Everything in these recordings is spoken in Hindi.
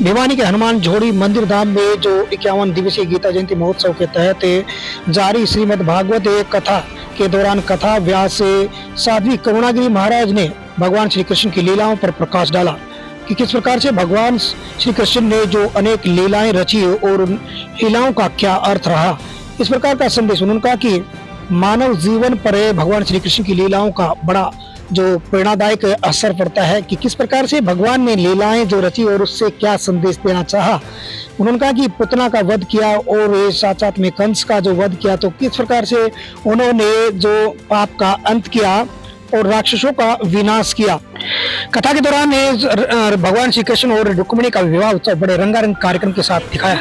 भिवानी के हनुमान झोड़ी मंदिर धाम में जो 51 दिवसीय गीता जयंती महोत्सव के तहत जारी श्रीमद् भागवत कथा के दौरान कथा व्यास साध्वी करुणागिरी महाराज ने भगवान श्री कृष्ण की लीलाओं पर प्रकाश डाला कि किस प्रकार से भगवान श्री कृष्ण ने जो अनेक लीलाएं रची और उन लीलाओं का क्या अर्थ रहा। इस प्रकार का संदेश उन्होंने कहा कि मानव जीवन पर भगवान श्री कृष्ण की लीलाओं का बड़ा जो प्रेरणादायक असर पड़ता है कि किस प्रकार से भगवान ने लीलाएं जो रची और उससे क्या संदेश देना चाहा। उन्होंने कहा कि पुतना का वध किया और साथ में कंस का जो वध किया तो किस प्रकार से उन्होंने जो पाप का अंत किया और राक्षसों का विनाश किया। कथा के दौरान भगवान श्री कृष्ण और रुक्मिणी का विवाह उत्सव बड़े रंगारंग कार्यक्रम के साथ दिखाया।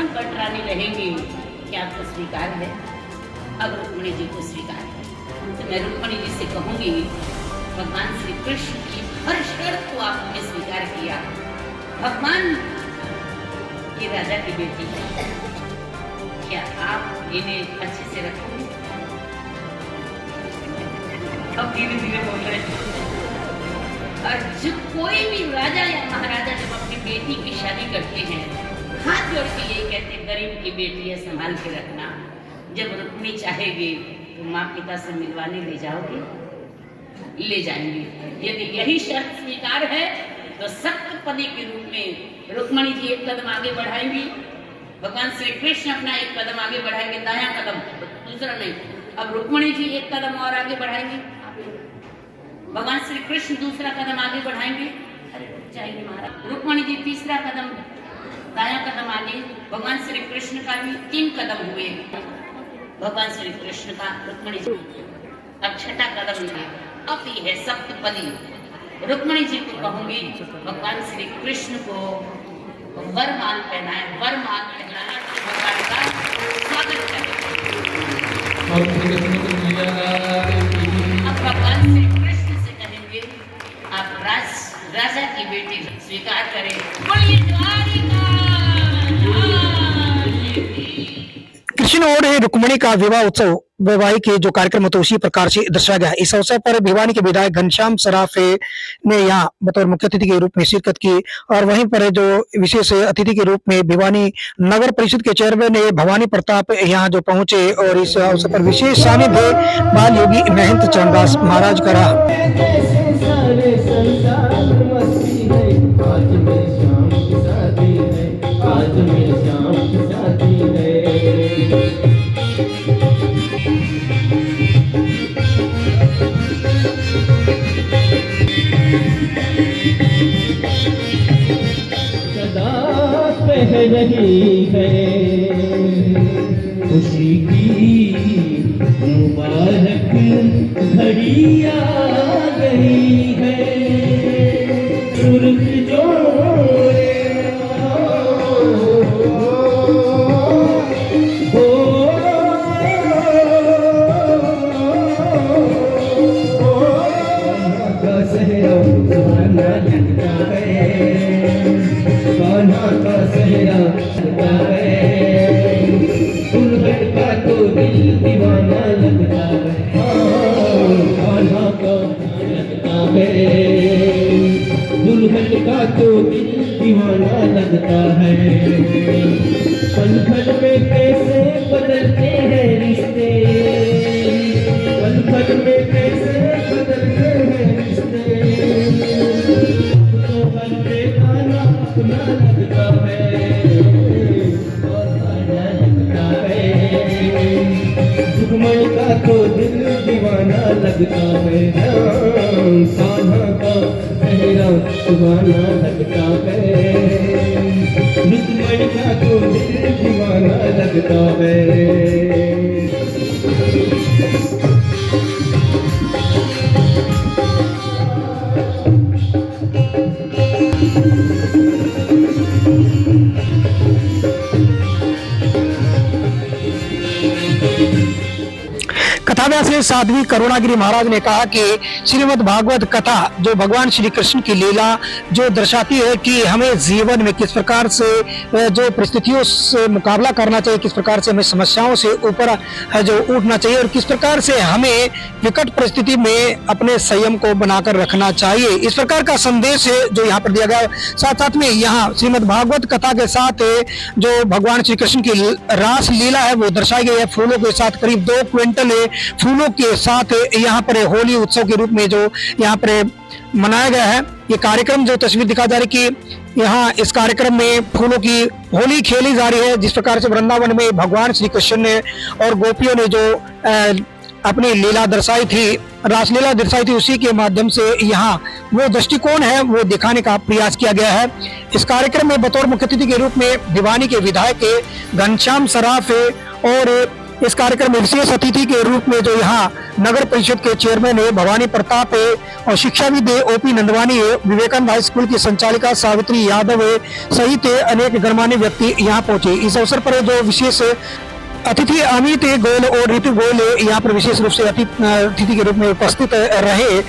अब रुक्मिणी जी को स्वीकार है तो मैं रुक्मिणी जी से कहूंगी, भगवान श्री कृष्ण की हर शर्त को आपने स्वीकार किया। भगवान ये राजा की बेटी है, क्या आप इन्हें अच्छे से रखोगे? अब धीरे धीरे बोल रहे हैं। और जो कोई भी राजा या महाराजा जब अपनी बेटी की शादी करते हैं, हाथ जोड़ के यही कहते हैं, गरीब की बेटी है, संभाल के रखना। जब रुक्मिणी चाहेगी तो माँ पिता से मिलवाने ले जाओगे, ले जाएंगे। यदि यही शर्त स्वीकार है तो सप्तपदी के रूप में रुक्मिणी जी एक कदम आगे बढ़ाएंगी, भगवान श्री कृष्ण अपना एक कदम आगे बढ़ाएंगे, दायां कदम, दूसरा नहीं। अब रुक्मिणी जी एक कदम और आगे बढ़ाएंगे, भगवान श्री कृष्ण दूसरा कदम आगे बढ़ाएंगे, अरे जाएंगे महाराज। रुक्मिणी जी तीसरा कदम, दायां कदम आगे, भगवान श्री कृष्ण का भी 3 कदम हुए, भगवान श्री कृष्ण का रुक्मिणी जी अब छठा कदम लिए। अब ये है सप्तपदी। रुक्मिणी जी को कहूंगी, भगवान श्री कृष्ण को वरमाल पहनाए, वरमाल पहनाए, भगवान का स्वागत करें। अब भगवान श्री कृष्ण से कहेंगे, आप राजा की बेटी स्वीकार करें। बोलिए कृष्ण और रुक्मिणी का विवाह उत्सव वैवाहिक जो कार्यक्रम होता है उसी प्रकार से दर्शाया गया। इस अवसर पर भिवानी के विधायक घनश्याम सराफे ने यहाँ बतौर मुख्य अतिथि के रूप में शिरकत की और वहीं पर जो विशेष अतिथि के रूप में भिवानी नगर परिषद के चेयरमैन भवानी प्रताप यहाँ जो पहुंचे और इस अवसर पर विशेष सानिध्य बाल योगी महंत चरणदास महाराज का रहा। रही है खुशी की मुबारक घड़ी आ गई है, सुर्ख जोड़े का सहरा सुहाना लगता है, कान्हा का सहरा लगता है, दुल्हन का तो दिल दीवाना लगता है, कान्हा का लगता है, दुल्हन का तो दिल दीवाना लगता है। पल पल में कैसे बदलते हैं रिश्ते, पल पल में कैसे बदलते हैं रिश्ते, तो हर बेगाना अपना लगता है, अपना लगता है, दुश्मन का तो दिल दीवाना लगता है, कान्हा का सहरा सुहाना लगता है, दुश्मन का तो दिल दीवाना लगता है। कथा व्यास ने में साध्वी करुणागिरी महाराज ने कहा कि श्रीमद् भागवत कथा जो भगवान श्री कृष्ण की लीला जो दर्शाती है कि हमें जीवन में किस प्रकार से जो परिस्थितियों से मुकाबला करना चाहिए, किस प्रकार से हमें समस्याओं से ऊपर जो उठना चाहिए और किस प्रकार से हमें विकट परिस्थिति में अपने संयम को बनाकर रखना चाहिए, इस प्रकार का संदेश है जो यहाँ पर दिया गया है। साथ साथ में यहाँ श्रीमद् भागवत कथा के साथ जो भगवान श्री कृष्ण की रास लीला है वो दर्शाई गई है। फूलों के साथ करीब 2 क्विंटल फूलों के साथ यहाँ पर होली उत्सव के रूप में जो यहाँ पर मनाया गया है। ये कार्यक्रम जो तस्वीर दिखा जा रही कि यहाँ इस कार्यक्रम में फूलों की होली खेली जा रही है, जिस प्रकार से वृंदावन में भगवान श्री कृष्ण ने और गोपियों ने जो अपनी लीला दर्शाई थी, रासलीला दर्शाई थी, उसी के माध्यम से यहाँ वो दृष्टिकोण है वो दिखाने का प्रयास किया गया है। इस कार्यक्रम में बतौर मुख्य अतिथि के रूप में भिवानी के विधायक घनश्याम सराफ और इस कार्यक्रम में विशेष अतिथि के रूप में जो यहाँ नगर परिषद के चेयरमैन है भवानी प्रताप है और शिक्षाविद ओपी नंदवानी है, विवेकानंद हाई स्कूल की संचालिका सावित्री यादव है सहित अनेक गणमान्य व्यक्ति यहाँ पहुंचे। इस अवसर पर जो विशेष अतिथि अमित गोयल और ऋतु गोयल यहाँ पर विशेष रूप से अतिथि के रूप में उपस्थित रहे।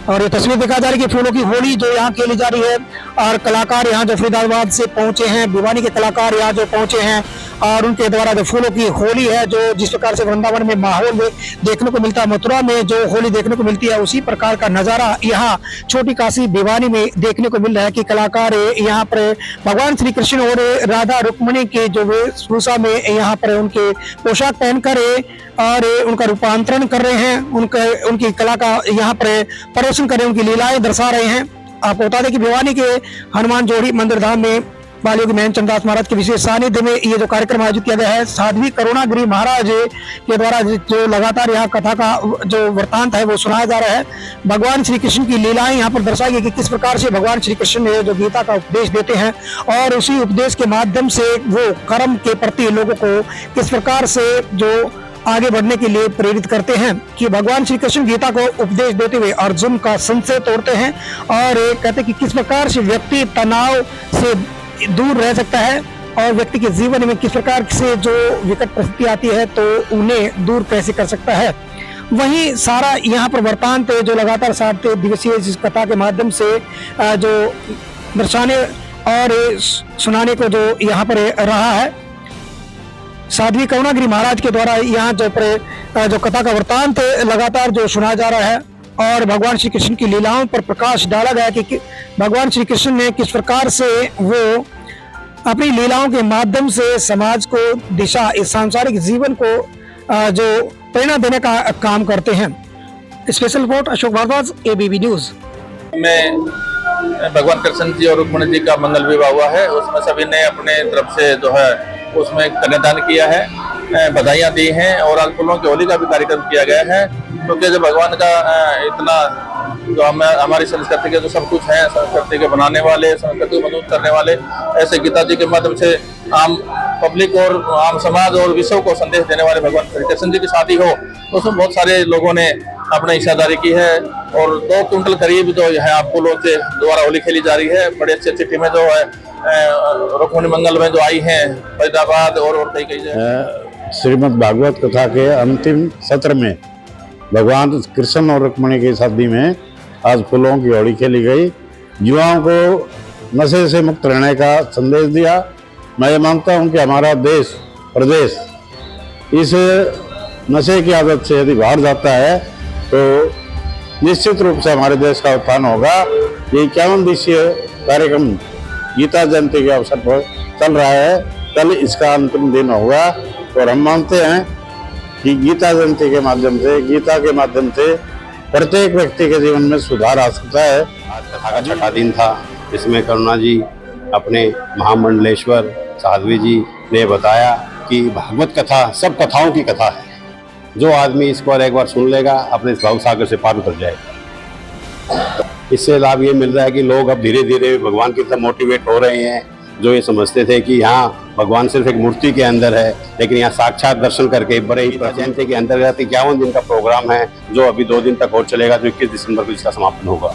और ये तस्वीर दिखा जा रही है कि फूलों की होली जो यहाँ खेली जा रही है और कलाकार यहाँ जो फरीदाबाद से पहुंचे हैं, भिवानी के कलाकार यहाँ जो पहुंचे हैं और उनके द्वारा जो फूलों की होली है जो जिस प्रकार से वृंदावन में माहौल में देखने को मिलता है, मथुरा में जो होली देखने को मिलती है उसी प्रकार का नजारा यहाँ छोटी काशी भिवानी में देखने को मिल रहा है कि कलाकार यहाँ पर भगवान श्री कृष्ण और राधा रुक्मिणी के जो वेशभूषा में यहाँ पर उनके पोशाक पहनकर और उनका रूपांतरण कर रहे हैं, उनकी कला का यहाँ पर प्रदर्शन कर रहे हैं, उनकी लीलाएं दर्शा रहे हैं। आपको बता दें कि भिवानी के हनुमान जोड़ी मंदिर धाम में बालियों के महंत चंद्रदास महाराज के विशेष सानिध्य में ये जो कार्यक्रम आयोजित किया गया है, साध्वी करुणागिरी महाराज के द्वारा जो लगातार यहाँ कथा का जो वृत्तांत है वो सुनाया जा रहा है। भगवान श्री कृष्ण की लीलाएं यहाँ पर दर्शाई गई कि किस प्रकार से भगवान श्री कृष्ण ने जो गीता का उपदेश देते हैं और उसी उपदेश के माध्यम से वो कर्म के प्रति लोगों को किस प्रकार से जो आगे बढ़ने के लिए प्रेरित करते हैं कि भगवान श्री कृष्ण गीता को उपदेश देते हुए अर्जुन का संशय तोड़ते हैं और कहते हैं कि किस प्रकार से व्यक्ति तनाव से दूर रह सकता है और व्यक्ति के जीवन में किस प्रकार से जो विकट परिस्थिति आती है तो उन्हें दूर कैसे कर सकता है। वहीं सारा यहाँ पर वृत्तांत जो लगातार 7 दिवसीय इस कथा के माध्यम से जो दर्शाने और सुनाने को जो यहाँ पर रहा है, साध्वी करुणागिरी महाराज के द्वारा यहाँ जो कथा का वृत्तांत लगातार जो सुनाया जा रहा है और भगवान श्री कृष्ण की लीलाओं पर प्रकाश डाला गया कि भगवान श्री कृष्ण ने किस प्रकार से वो अपनी लीलाओं के माध्यम से समाज को दिशा, इस सांसारिक जीवन को जो प्रेरणा देने का काम करते हैं। Special report Ashok Bhardwaj, ABP news. में भगवान कृष्ण जी और रुक्मिणी जी का मंगल विवाह हुआ है, उसमें सभी ने अपने तरफ से जो है उसमें कन्यादान किया है, बधाइयाँ दी हैं और आज फूलों की होली का भी कार्यक्रम किया गया है। क्योंकि जो भगवान का इतना जो हमारी संस्कृति के जो सब कुछ है, संस्कृति के बनाने वाले, संस्कृति को मजबूत करने वाले, ऐसे गीता जी के माध्यम से आम पब्लिक और आम समाज और विश्व को संदेश देने वाले भगवान श्री कृष्ण जी की शादी हो तो उसमें बहुत सारे लोगों ने अपनी हिस्सेदारी की है और 2 क्विंटल करीब जो है आप फूलों के द्वारा होली खेली जा रही है। बड़ी अच्छी टीमें जो है रुक्मिणी मंगल में जो आई हैं फरीदाबाद और कई जगह। श्रीमद् भागवत कथा के अंतिम सत्र में भगवान कृष्ण और रुक्मिणी की शादी में आज फूलों की होली खेली गई, युवाओं को नशे से मुक्त रहने का संदेश दिया। मैं ये मानता हूँ कि हमारा देश प्रदेश इस नशे की आदत से यदि बाहर जाता है तो निश्चित रूप से हमारे देश का उत्थान होगा। ये 51 दिवसीय कार्यक्रम गीता जयंती के अवसर पर चल रहा है, कल इसका अंतिम दिन होगा और हम मानते हैं कि गीता जयंती के माध्यम से, गीता के माध्यम से प्रत्येक व्यक्ति के जीवन में सुधार आ सकता है। आज कथा का 6वां दिन था, इसमें करुणा जी अपने महामंडलेश्वर साध्वी जी ने बताया कि भागवत कथा सब कथाओं की कथा है, जो आदमी इसको एक बार सुन लेगा अपने भाव सागर से पार उतर जाएगा। इससे लाभ ये मिल रहा है कि लोग अब धीरे धीरे भगवान की तरफ मोटिवेट हो रहे हैं। जो ये समझते थे कि यहाँ भगवान सिर्फ एक मूर्ति के अंदर है, लेकिन यहाँ साक्षात दर्शन करके बड़े ही जयंती के अंतर्गत 51 दिन का प्रोग्राम है जो अभी 2 दिन तक और चलेगा, जो 21 दिसंबर को इसका समापन होगा।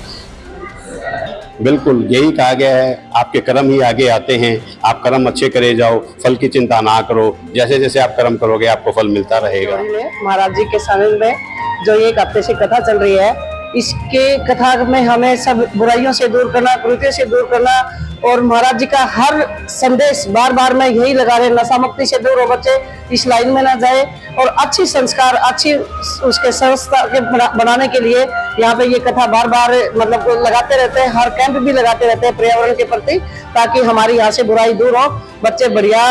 बिल्कुल यही कहा गया है, आपके कर्म ही आगे आते हैं। आप कर्म अच्छे करे जाओ, फल की चिंता ना करो। जैसे जैसे आप कर्म करोगे आपको फल मिलता रहेगा। महाराज जी के सानिध्य में जो एक हफ्ते से कथा चल रही है, इसके कथा में हमें सब बुराइयों से दूर करना, कुरीतियों से दूर करना, और महाराज जी का हर संदेश बार बार में यही लगा रहे, नशा मुक्ति से दूर हो बच्चे, इस लाइन में ना जाए, और अच्छी संस्कार, अच्छी उसके संस्था के बनाने के लिए यहाँ पे ये कथा बार बार मतलब लगाते रहते हैं। हर कैंप भी लगाते रहते हैं पर्यावरण के प्रति, ताकि हमारी यहाँ से बुराई दूर हो, बच्चे बढ़िया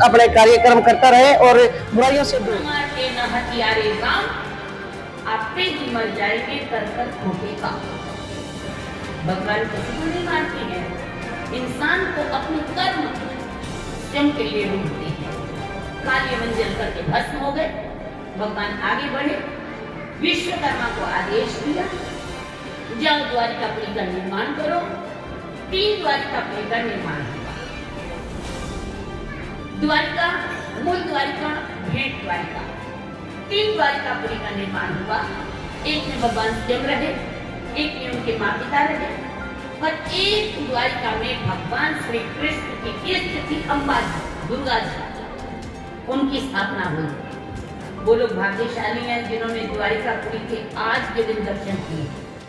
अपने कार्यक्रम करता रहे और बुराइयों से दूर। आपे ही मर जाएंगे कर कर खोटे का। भगवान किसी को नहीं मारते हैं, इंसान को अपने कर्म स्वयं के लिए ढूंढते हैं। काली मंजल करके भस्म हो गए, भगवान आगे बढ़े, विश्वकर्मा को आदेश दिया, जाओ द्वारिकापुरी का निर्माण करो। 3 द्वारिकापुरी का निर्माण हुआ। द्वारिका, मूल द्वारिका, भेंट द्वारिका, 3 द्वारिकापुरी का निर्माण हुआ। एक में भगवान स्वयं रहे, एक में उनके माता पिता रहे, और एक द्वारिका में भगवान श्री कृष्ण की इष्ट थी अम्बा जी, दुर्गा जी, उनकी स्थापना हुई। वो लोग भाग्यशाली हैं जिन्होंने द्वारिकापुरी के आज के दिन दर्शन किए।